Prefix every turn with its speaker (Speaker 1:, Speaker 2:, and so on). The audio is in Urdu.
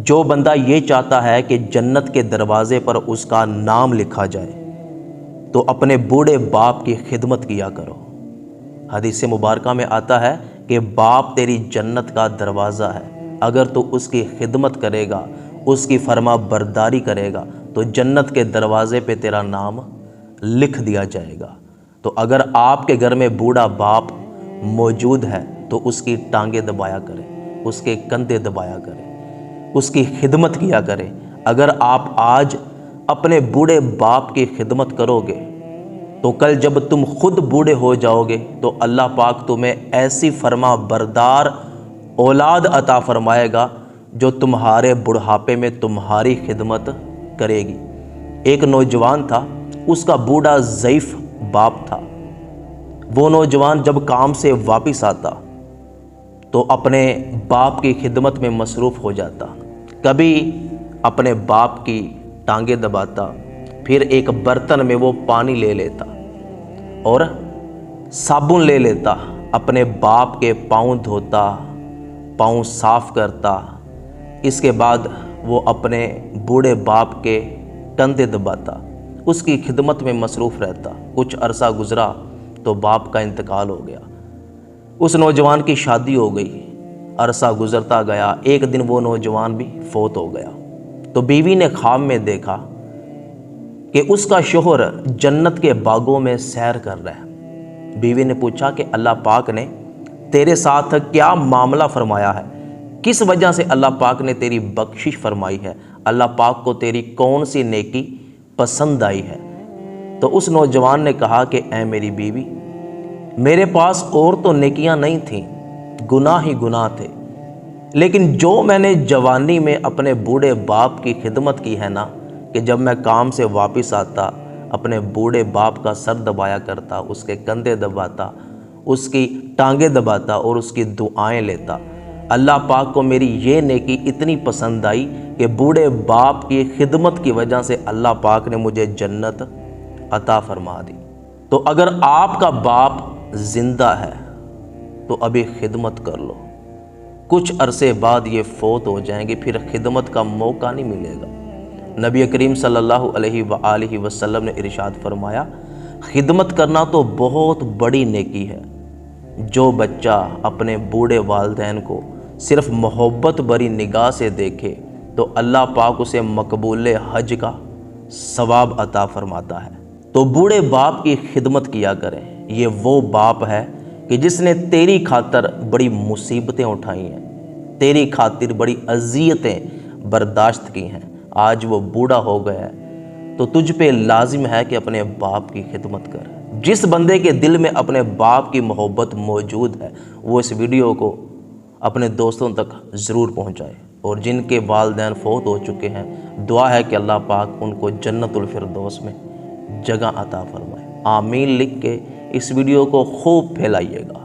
Speaker 1: جو بندہ یہ چاہتا ہے کہ جنت کے دروازے پر اس کا نام لکھا جائے تو اپنے بوڑھے باپ کی خدمت کیا کرو۔ حدیث مبارکہ میں آتا ہے کہ باپ تیری جنت کا دروازہ ہے، اگر تو اس کی خدمت کرے گا، اس کی فرما برداری کرے گا تو جنت کے دروازے پہ تیرا نام لکھ دیا جائے گا۔ تو اگر آپ کے گھر میں بوڑھا باپ موجود ہے تو اس کی ٹانگیں دبایا کرے، اس کے کندھے دبایا کرے، اس کی خدمت کیا کرے۔ اگر آپ آج اپنے بوڑھے باپ کی خدمت کرو گے تو کل جب تم خود بوڑھے ہو جاؤ گے تو اللہ پاک تمہیں ایسی فرما بردار اولاد عطا فرمائے گا جو تمہارے بڑھاپے میں تمہاری خدمت کرے گی۔ ایک نوجوان تھا، اس کا بوڑھا ضعیف باپ تھا۔ وہ نوجوان جب کام سے واپس آتا تو اپنے باپ کی خدمت میں مصروف ہو جاتا۔ کبھی اپنے باپ کی ٹانگیں دباتا، پھر ایک برتن میں وہ پانی لے لیتا اور صابن لے لیتا، اپنے باپ کے پاؤں دھوتا، پاؤں صاف کرتا۔ اس کے بعد وہ اپنے بوڑھے باپ کے کندھے دباتا، اس کی خدمت میں مصروف رہتا۔ کچھ عرصہ گزرا تو باپ کا انتقال ہو گیا۔ اس نوجوان کی شادی ہو گئی، عرصہ گزرتا گیا، ایک دن وہ نوجوان بھی فوت ہو گیا۔ تو بیوی نے خواب میں دیکھا کہ اس کا شوہر جنت کے باغوں میں سیر کر رہا ہے۔ بیوی نے پوچھا کہ اللہ پاک نے تیرے ساتھ کیا معاملہ فرمایا ہے؟ کس وجہ سے اللہ پاک نے تیری بخشش فرمائی ہے؟ اللہ پاک کو تیری کون سی نیکی پسند آئی ہے؟ تو اس نوجوان نے کہا کہ اے میری بیوی، میرے پاس اور تو نیکیاں نہیں تھیں، گناہ ہی گناہ تھے، لیکن جو میں نے جوانی میں اپنے بوڑھے باپ کی خدمت کی ہے نا، کہ جب میں کام سے واپس آتا اپنے بوڑھے باپ کا سر دبایا کرتا، اس کے کندھے دباتا، اس کی ٹانگیں دباتا اور اس کی دعائیں لیتا، اللہ پاک کو میری یہ نیکی اتنی پسند آئی کہ بوڑھے باپ کی خدمت کی وجہ سے اللہ پاک نے مجھے جنت عطا فرما دی۔ تو اگر آپ کا باپ زندہ ہے تو ابھی خدمت کر لو، کچھ عرصے بعد یہ فوت ہو جائیں گے، پھر خدمت کا موقع نہیں ملے گا۔ نبی کریم صلی اللہ علیہ وآلہ وسلم نے ارشاد فرمایا، خدمت کرنا تو بہت بڑی نیکی ہے۔ جو بچہ اپنے بوڑھے والدین کو صرف محبت بری نگاہ سے دیکھے تو اللہ پاک اسے مقبول حج کا ثواب عطا فرماتا ہے۔ تو بوڑھے باپ کی خدمت کیا کریں۔ یہ وہ باپ ہے کہ جس نے تیری خاطر بڑی مصیبتیں اٹھائی ہیں، تیری خاطر بڑی اذیتیں برداشت کی ہیں، آج وہ بوڑھا ہو گیا ہے تو تجھ پہ لازم ہے کہ اپنے باپ کی خدمت کر۔ جس بندے کے دل میں اپنے باپ کی محبت موجود ہے وہ اس ویڈیو کو اپنے دوستوں تک ضرور پہنچائے، اور جن کے والدین فوت ہو چکے ہیں دعا ہے کہ اللہ پاک ان کو جنت الفردوس میں جگہ عطا فرمائے۔ آمین لکھ کے اس ویڈیو کو خوب پھیلائیے گا۔